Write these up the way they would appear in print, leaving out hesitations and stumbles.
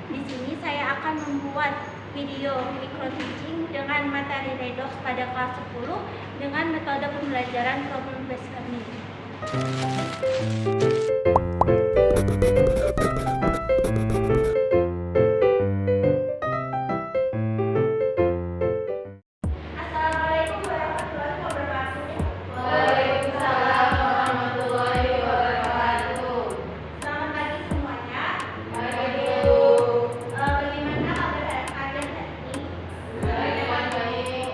Di sini saya akan membuat video micro teaching dengan materi redox pada kelas 10 dengan metode pembelajaran problem based learning. Assalamualaikum warahmatullahi wabarakatuh. Waalaikumsalam warahmatullahi wabarakatuh. Selamat pagi semuanya. Pagi, Bagaimana kabar kalian hari ini? baik.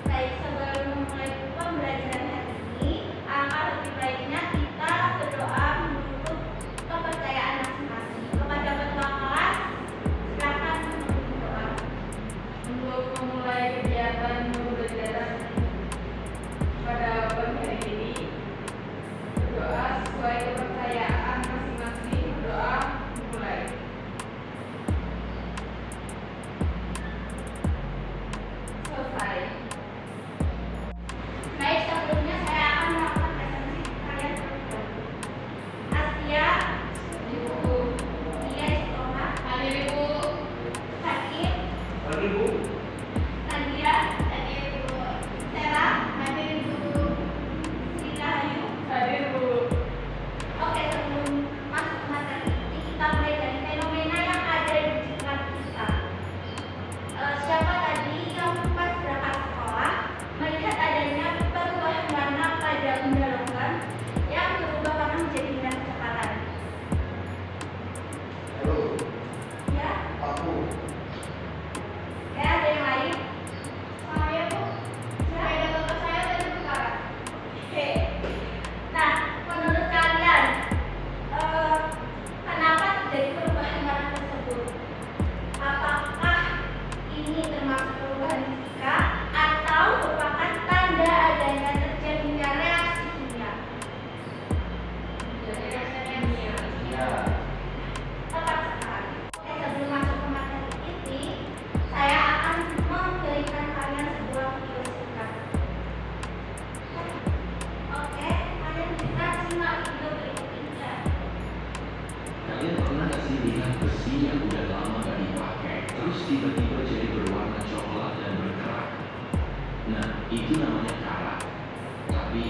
Baik, sebelum memulai pembelajaran hari ini, alangkah lebih baiknya kita berdoa menuntut kepercayaan masing-masing. Kepada ketua kelas, silakan memimpin doa. Untuk memulai kegiatan pembelajaran pada pagi hari ini, berdoa sesuai kepercayaan masing-masing. Berdoa mulai. Selesai. Baik, sebelumnya saya akan melakukan presentasi kalian terlebih dahulu. Asia, Ibu, Dia Istiqomah, hadir Ibu. Hakim, Pagi Bu. Nadia, Sarah, Hadir Ibu. Sri Rahayu. Hadir Bu. Oke, sebelum masuk ke materi inti, kita mulai dari fenomena yang ada di sekitar kita. Siapa tadi yang pas berangkat sekolah melihat adanya perubahan warna pada benda logam yang berubah warna menjadi benda kecepatan? Halo, Ya, aku. ya ada yang lain? Saya Bu. Saya dan bapak saya tadi berkarat. Oke. Nah, menurut kalian, kenapa terjadi perubahan warna tersebut? Apakah ini termasuk perubahan fisika atau merupakan tanda adanya terjadinya reaksi kimia? Jadi rasanya Mia. Ya. Tepat sekali. Oke, sebelum masuk ke materi inti, saya akan memberikan kalian sebuah video singkat. Oke, kalian bisa simak video berikut ini ya. Kalian pernah nggak sih lihat besi yang udah lama gak dipakai, terus tiba-tiba jadi berwarna coklat dan berkerak? Nah, itu namanya karat. Tapi,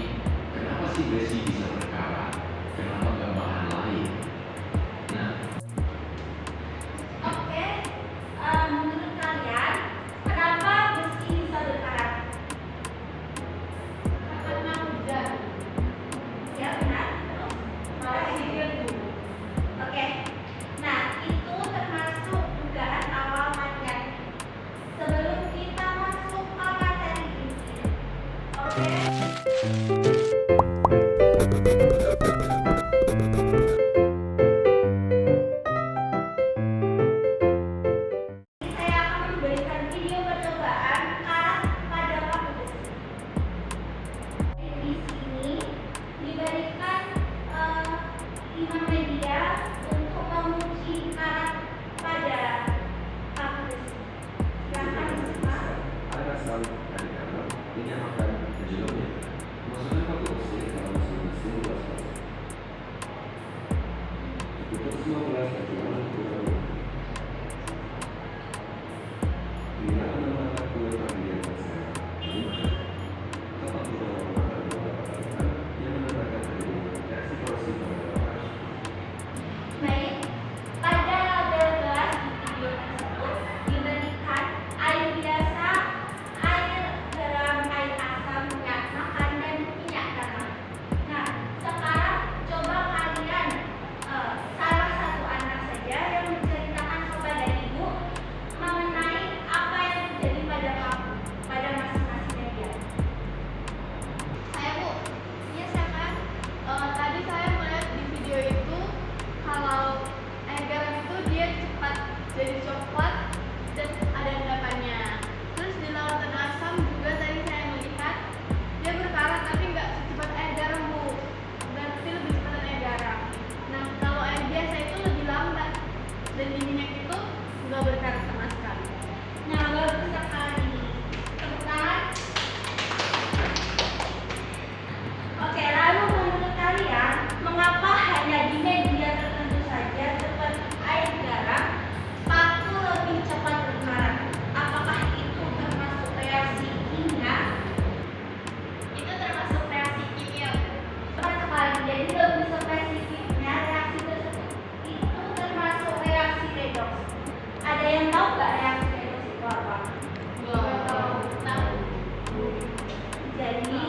kenapa sih besi bisa berkarat? Kenapa nggak bahan lain? Nah, Oke, menurut kalian kenapa besi bisa berkarat? Karena hujan. Ya benar. Terus? Oksigen Bu. Oke. Nah, itu termasuk dugaan awal materi. Sebelum kita masuk ke materi inti. Oke. Saya akan memberikan video percobaan karat pada paku besi. Di sini diberikan 5 media untuk menguji karat pada paku besi. Silakan disimak. Ada selalu dari kamar ini akan menjelurnya. Maksudnya pakai mesin kalau mesin 12. Itu 15 bagaimana kurang. Bila anda mengatakan kulit bagian saya, gimana? Tepat beberapa mengatakan yang menandakan adanya reaksi korosif pada gelas. Baik, pada label gelas di video tersebut diberikan air biasa, air garam, air asam, minyak makan, dan minyak tanah. Nah, sekarang coba kalian salah satu anak saja yang menjelaskan Ada yang tahu nggak reaksi redoks itu apa? Jadi,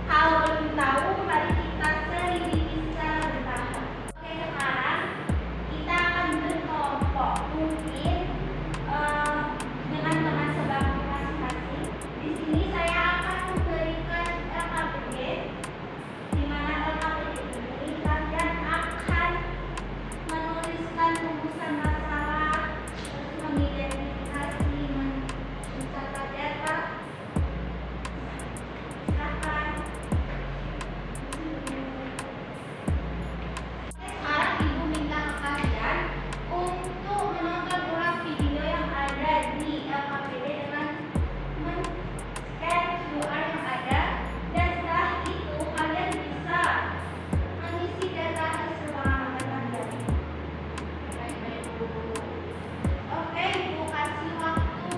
kalau belum tahu, mari kita selidiki secara bertahap. Oke, sekarang kita akan berkelompok. Mungkin dengan teman sebangku masing-masing. Di sini saya akan memberikan LKPD, di mana LKPD ini kalian akan menuliskan rumusan masalah, terus mengidentifikasi, mencatat data. Silakan. Sekarang Ibu minta kalian untuk menonton ulang video yang ada di LKPD dengan men-scan QR yang ada, dan setelah itu kalian bisa mengisi data hasil pengamatan kalian. Oke, Ibu kasih waktu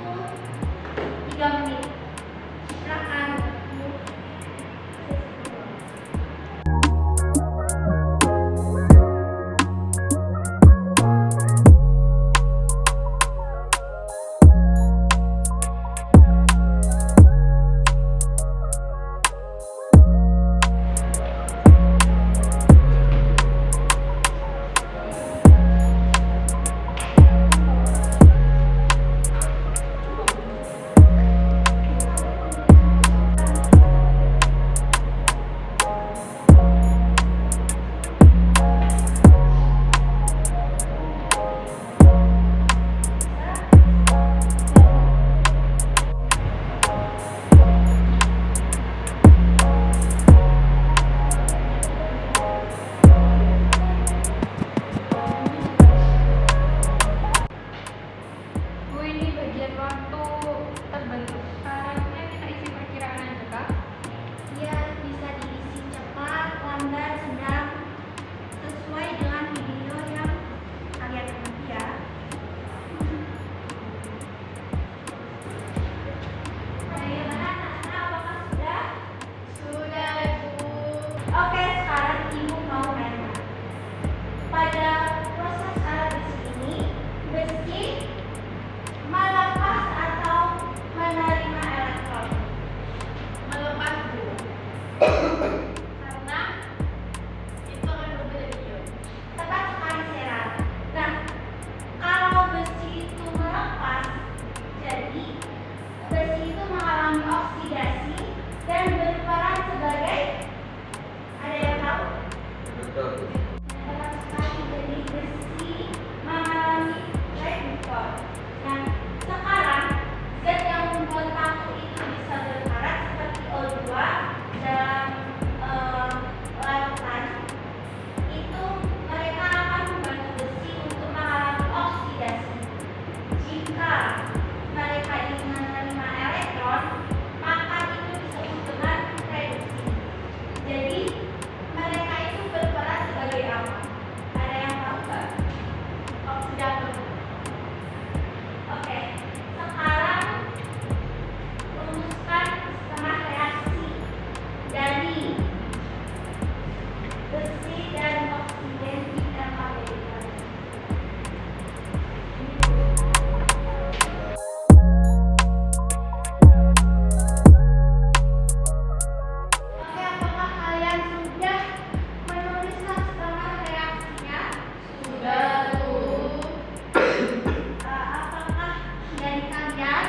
3 menit. Silakan. Bu, ini bagian waktu terbentuk syaratnya kita isi perkiraan aja kak? Ya, bisa diisi cepat, lambat, sedang, sesuai dengan video yang kalian ikuti ya. Bagaimana anak-anak, apakah sudah? Sudah Bu. Oke, sekarang Ibu mau nanya. Pada proses alat besi ini, besi melepas atau menerima elektron? Melepas Bu. Karena itu akan berubah jadi ion. Tepat sekali, Sera. Nah, kalau besi itu melepas, jadi besi itu mengalami oksidasi dan berperan sebagai, ada yang tahu? Tepat sekali, jadi besi mengalami reduktor. Nah, sekarang zat yang membuat paku itu bisa berkarat seperti O2 dalam lautan, itu mereka akan membantu besi untuk mengalami oksidasi. Jika mereka ingin menerima elektron, maka itu disebut dengan reduksi. Jadi mereka itu berperan sebagai apa? Ada yang tahu nggak? Oksidator. Oke, sekarang rumuskan setengah reaksi dari besi dan oksigen di LKPD. Oke, apakah kalian sudah menuliskan setengah reaksinya? Sudah Bu. Apakah dari kalian,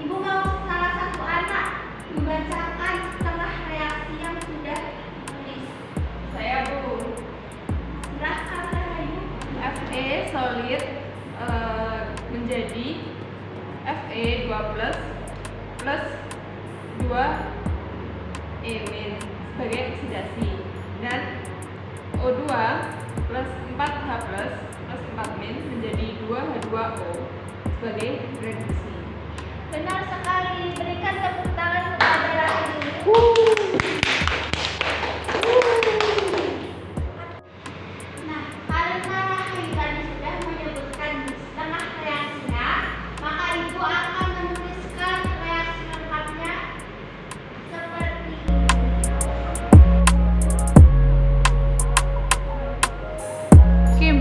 Ibu mau salah satu anak membacakan setengah reaksi yang sudah ditulis? Saya Bu. Silahkan, Ibu. Fe solid menjadi Fe 2 plus 2 min sebagai oksidasi, dan O2 plus 4H plus 4 min menjadi 2H2O sebagai reduksi. Benar sekali. Berikan tepuk tangan kepada Rahim. Nah, karena Rahim tadi sudah menyebutkan setengah reaksinya, maka Ibu akan menuliskan reaksi lengkapnya seperti ini. Kim.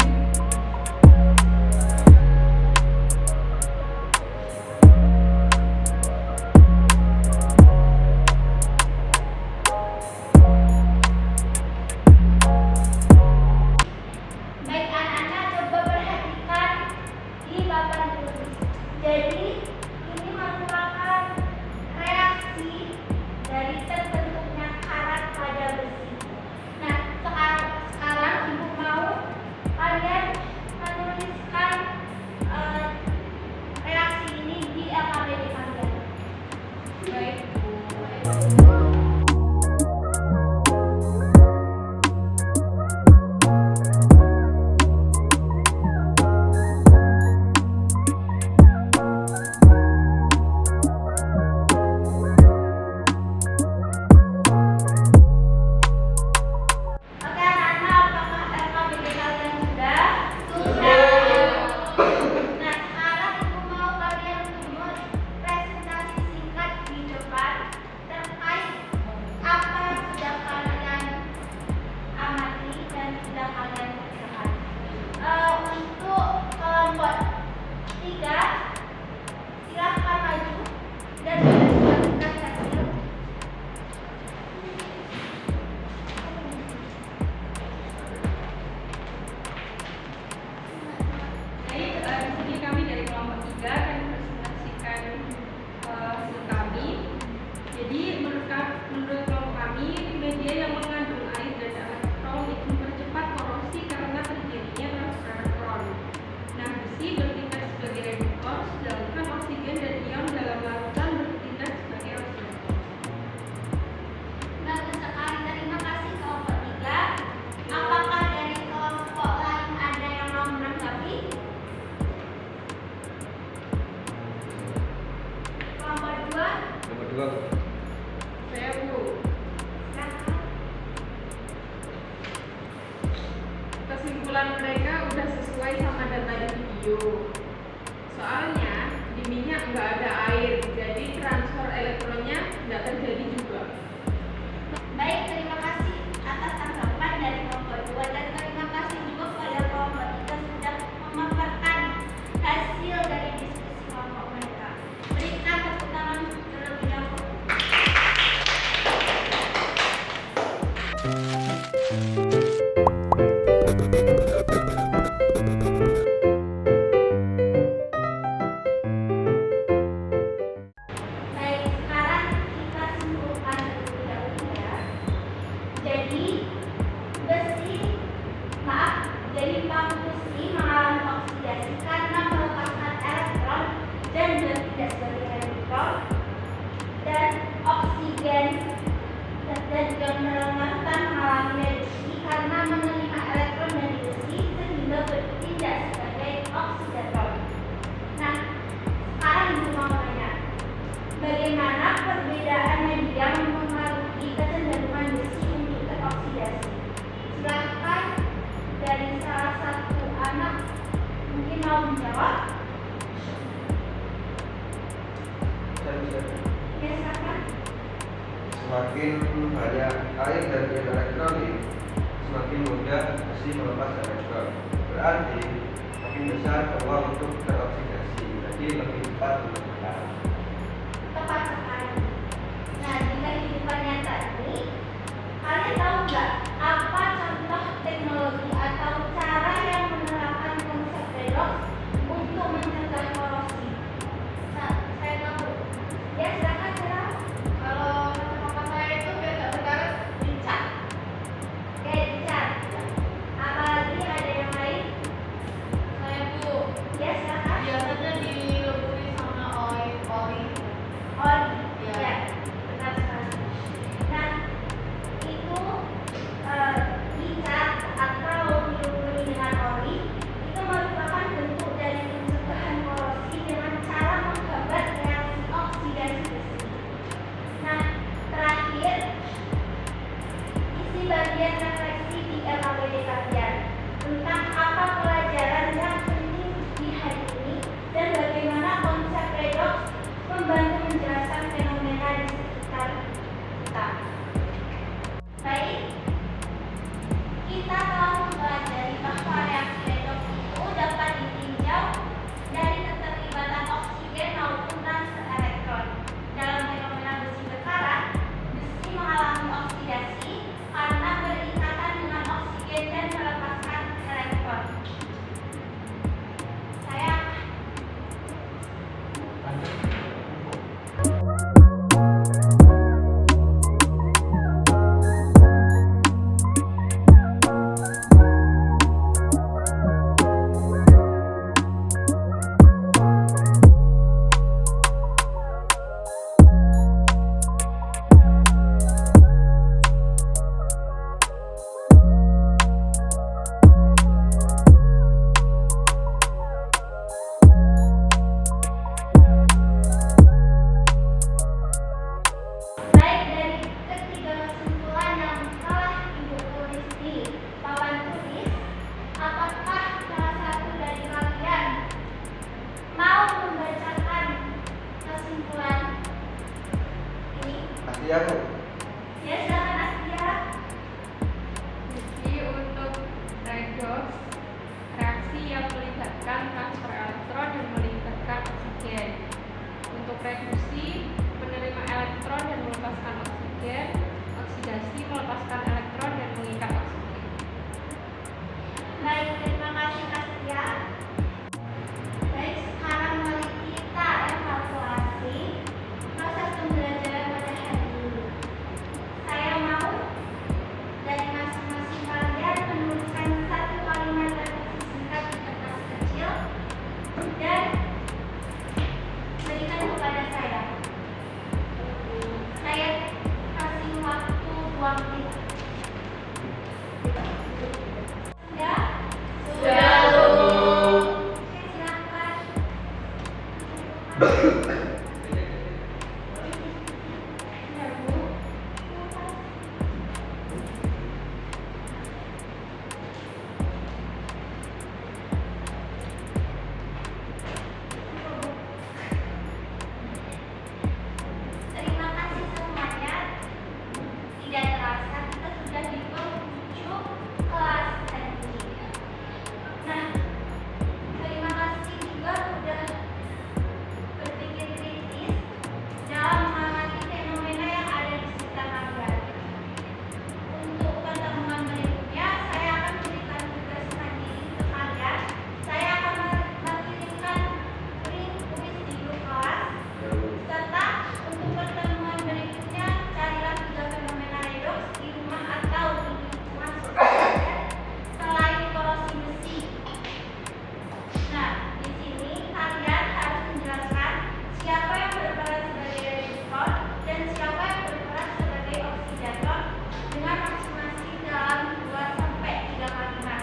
dan sudah kalian kerjakan. Untuk kelompok 3, silahkan maju dan menentukan hasil. Baik, di sini kami dari kelompok 3 akan presentasikan hasil kami. Jadi menurut kelompok kami, media yang mengandung air dan elektron itu mempercepat korosi karena terjadinya transfer elektron. Nah, besi bertindak sebagai reduktor, sedangkan oksigen dan ion dalam larutan bertindak sebagai osilator. Bagus sekali, terima kasih kelompok 3. Apakah dari kelompok lain ada yang mau menanggapi? Kelompok 2, Nomor 2. Saya Bu, silahkan. kesimpulan mereka udah sesuai sama data di video. Soalnya di minyak nggak ada air, jadi transfer elektronnya nggak terjadi juga. Baik, terima kasih atas tanggapan dari kelompok 2 dan terima kasih juga kepada kelompok 3 sudah memaparkan hasil dari diskusi kelompok mereka. Berikan tepuk tangan terlebih dahulu. Baik, sekarang kita simpulkan terlebih dahulu ya. Jadi pump besi mengalami oksidasi karena melepaskan elektron dan bertindak sebagai reduktor, dan oksigen dan juga melemahkan mengalami reduksi karena menerima elektron dari besi sehingga bertindak sebagai oksidator. Nah, sekarang Ibu mau tanya, bagaimana perbedaan media mempengaruhi kecenderungan besi untuk teroksidasi? Silahkan dari salah satu anak mungkin mau menjawab. Ya, silakan. Semakin banyak air dan ion elektrolit, semakin mudah besi melepas elektron. Berarti makin besar peluang untuk teroksidasi, jadi lebih cepat membakar. Tepat sekali. Nah, di kehidupan nyata ini, kalian tahu nggak apa contoh teknologi atau cara yang menerapkan konsep redox untuk mencegah korosi? Nah, saya tahu. Ya, silakan Sarah. Kalau kata saya itu biar nggak berkarat, dicat. Oke, dicat. Apalagi ada yang lain? Saya Bu, Ya, silakan. biasanya dileburi sama oli. Oli. Ya. Ya, benar sekali. Nah, itu reduksi, menerima elektron dan melepaskan oksigen, oksidasi, melepaskan elektron dan mengikat oksigen. Baik, terima kasih Kak Tia. Baik, sekarang mari kita evaluasi proses pembelajaran pada hari ini. Saya mau dari masing-masing kalian menuliskan satu kalimat refleksi singkat di kertas kecil dan berikan kepada saya. Saya kasih waktu 2 menit. Sudah? Sudah, Bu. Oke, silakan. Ya, Bu. Terima kasih semuanya. Tidak terasa kita sudah di penghujung kelas hari ini. Nah, terima kasih juga sudah berpikir kritis dalam mengamati fenomena yang ada di sekitar kalian. Untuk pertemuan berikutnya, saya akan memberikan tugas mandiri ke kalian. Saya akan mengirimkan link kuis di grup kelas. Serta untuk pertemuan berikutnya, carilah 3 fenomena redox di rumah atau di lingkungan sekitar selain korosi besi. Nah, di sini kalian harus menjelaskan siapa yang berperan sebagai reduktor dan siapa yang berperan sebagai oksidator dengan masing-masing dalam 2 sampai 3 kalimat.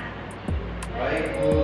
Baik, Bu.